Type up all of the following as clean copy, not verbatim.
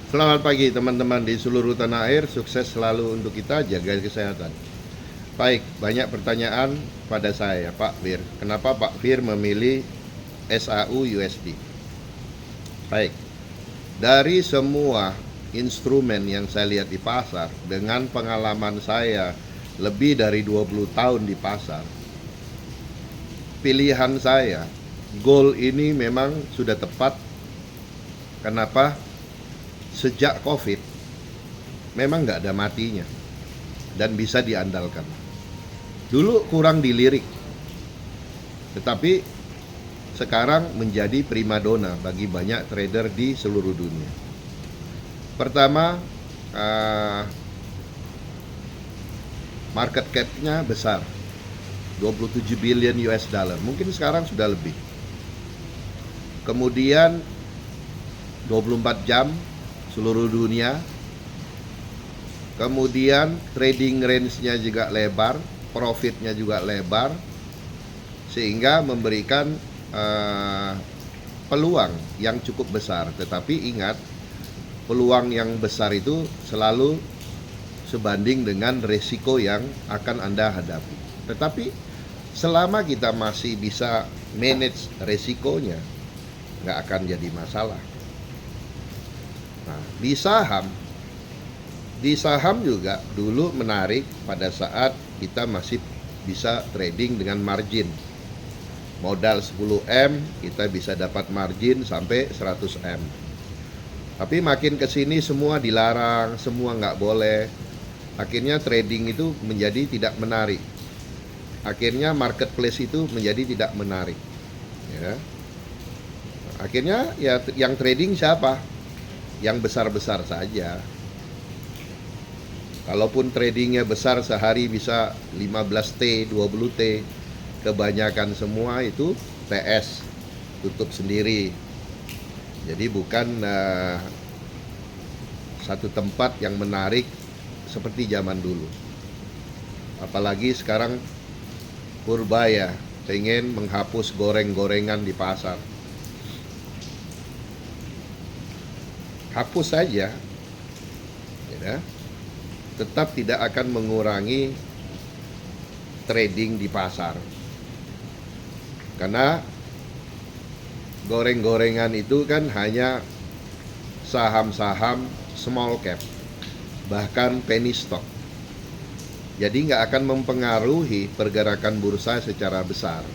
Selamat pagi teman-teman di seluruh tanah air, sukses selalu untuk kita, jaga kesehatan. Baik, banyak pertanyaan pada saya, Pak Fir. Kenapa Pak Fir memilih SAU USD? Baik, dari semua instrumen yang saya lihat di pasar, dengan pengalaman saya lebih dari 20 tahun di pasar, pilihan saya, gold ini memang sudah tepat. Kenapa? Sejak COVID, memang nggak ada matinya dan bisa diandalkan. Dulu kurang dilirik, tetapi sekarang menjadi primadona bagi banyak trader di seluruh dunia. Pertama, market cap-nya besar, 27 billion US dollar, mungkin sekarang sudah lebih. Kemudian 24 jam seluruh dunia. Kemudian trading range-nya juga lebar, profitnya juga lebar, sehingga memberikan peluang yang cukup besar. Tetapi ingat, peluang yang besar itu selalu sebanding dengan resiko yang akan Anda hadapi. Tetapi selama kita masih bisa manage resikonya, nggak akan jadi masalah. Nah, di saham juga dulu menarik pada saat kita masih bisa trading dengan margin. Modal 10M, kita bisa dapat margin sampai 100M. Tapi makin kesini semua dilarang, semua nggak boleh. Akhirnya trading itu menjadi tidak menarik. Akhirnya marketplace itu menjadi tidak menarik. Ya. Akhirnya ya yang trading siapa? Yang besar-besar saja. Kalaupun tradingnya besar, sehari bisa 15T, 20T, kebanyakan semua itu TS, tutup sendiri. Jadi bukan satu tempat yang menarik seperti zaman dulu. Apalagi sekarang purba ya, pengen menghapus goreng-gorengan di pasar. Hapus saja, ya, tetap tidak akan mengurangi trading di pasar, karena goreng-gorengan itu kan hanya saham-saham small cap, bahkan penny stock. Jadi nggak akan mempengaruhi pergerakan bursa secara besar,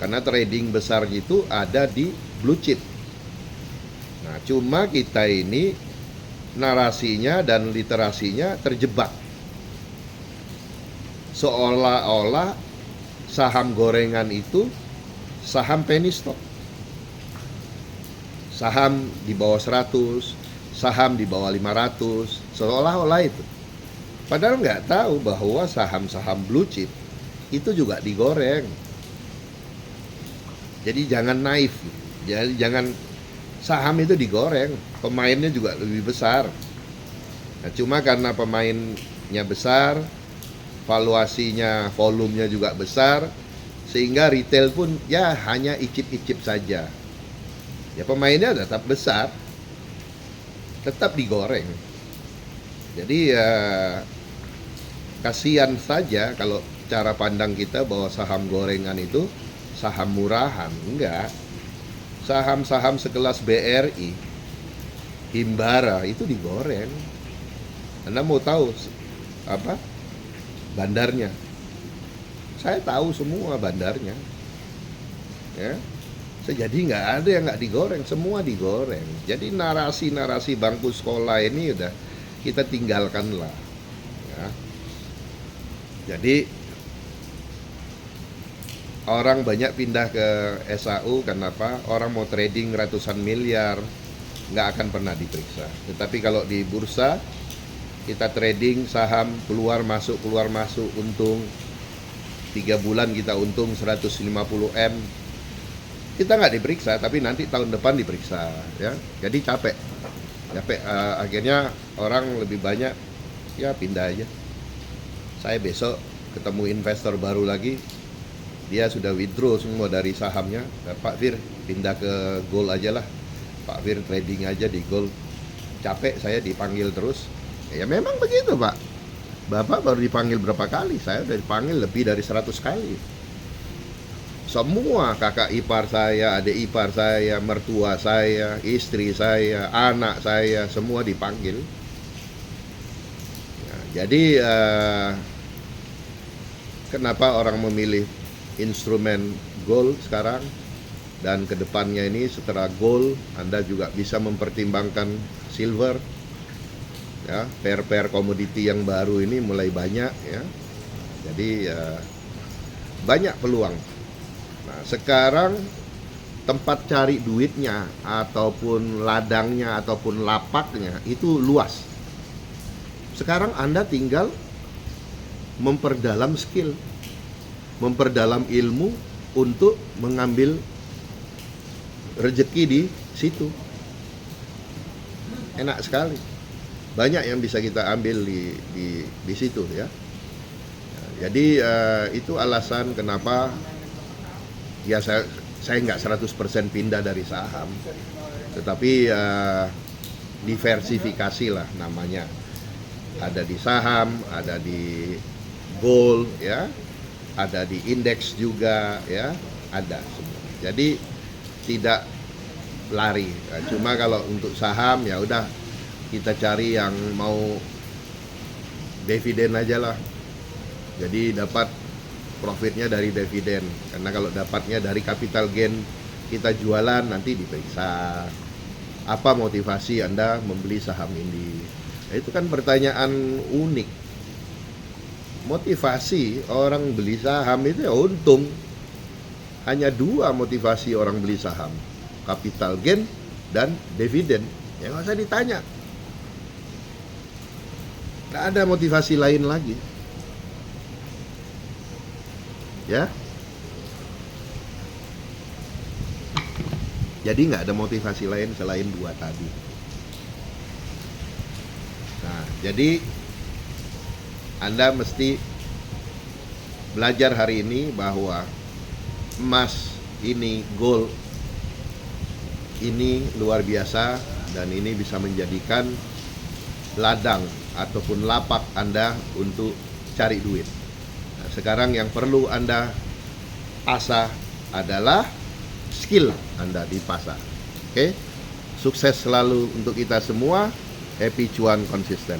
karena trading besar itu ada di blue chip. Nah, cuma kita ini narasinya dan literasinya terjebak. Seolah-olah saham gorengan itu saham penny stock. Saham di bawah 100, saham di bawah 500, seolah-olah itu. Padahal nggak tahu bahwa saham-saham blue chip itu juga digoreng. Jadi jangan naif. Jadi jangan saham itu digoreng, pemainnya juga lebih besar. Nah, cuma karena pemainnya besar, valuasinya, volumenya juga besar, sehingga retail pun ya hanya icip-icip saja. Ya pemainnya tetap besar, tetap digoreng. Jadi ya kasihan saja kalau cara pandang kita bahwa saham gorengan itu saham murahan. Enggak. Saham-saham sekelas BRI, Himbara itu digoreng. Anda mau tahu apa bandarnya? Saya tahu semua bandarnya. Ya, jadi nggak ada yang nggak digoreng, semua digoreng. Jadi narasi-narasi bangku sekolah ini udah kita tinggalkanlah. Ya. Jadi orang banyak pindah ke SAU, kenapa? Orang mau trading ratusan miliar, nggak akan pernah diperiksa. Tetapi kalau di bursa, kita trading saham keluar masuk, untung 3 bulan kita untung 150M, kita nggak diperiksa, tapi nanti tahun depan diperiksa, ya. Jadi capek. Akhirnya orang lebih banyak ya pindah aja. Saya besok ketemu investor baru lagi, dia sudah withdraw semua dari sahamnya. Pak Fir pindah ke gold aja lah, Pak Fir trading aja di gold. capek saya dipanggil terus. Ya memang begitu, Pak. Bapak baru dipanggil berapa kali? Saya udah dipanggil lebih dari 100 kali. Semua kakak ipar saya, adik ipar saya, mertua saya, istri saya, anak saya, semua dipanggil. Ya, jadi kenapa orang memilih instrumen gold sekarang? Dan kedepannya ini setelah gold, Anda juga bisa mempertimbangkan silver. Ya, pair-pair komoditi yang baru ini mulai banyak ya. Jadi banyak peluang. Nah, sekarang tempat cari duitnya ataupun ladangnya ataupun lapaknya itu luas. Sekarang Anda tinggal memperdalam skill, memperdalam ilmu untuk mengambil rezeki di situ. Enak sekali. Banyak yang bisa kita ambil di situ ya. Jadi itu alasan kenapa ya saya nggak 100% pindah dari saham. Tetapi diversifikasi lah namanya. Ada di saham, ada di gold ya, ada di indeks juga ya, ada semua. Jadi tidak lari. Nah, cuma kalau untuk saham ya udah kita cari yang mau dividen aja lah. Jadi dapat profitnya dari dividen. Karena kalau dapatnya dari capital gain kita jualan nanti diperiksa. Apa motivasi Anda membeli saham ini? Nah, itu kan pertanyaan unik. Motivasi orang beli saham itu ya untung. Hanya dua motivasi orang beli saham, capital gain dan dividen. Ya nggak usah ditanya. Nggak ada motivasi lain lagi. Ya. Jadi nggak ada motivasi lain selain dua tadi. Nah, jadi Anda mesti belajar hari ini bahwa emas ini, gold ini luar biasa dan ini bisa menjadikan ladang ataupun lapak Anda untuk cari duit. Nah, sekarang yang perlu Anda asah adalah skill Anda di pasar. Oke? Sukses selalu untuk kita semua. Happy cuan konsisten.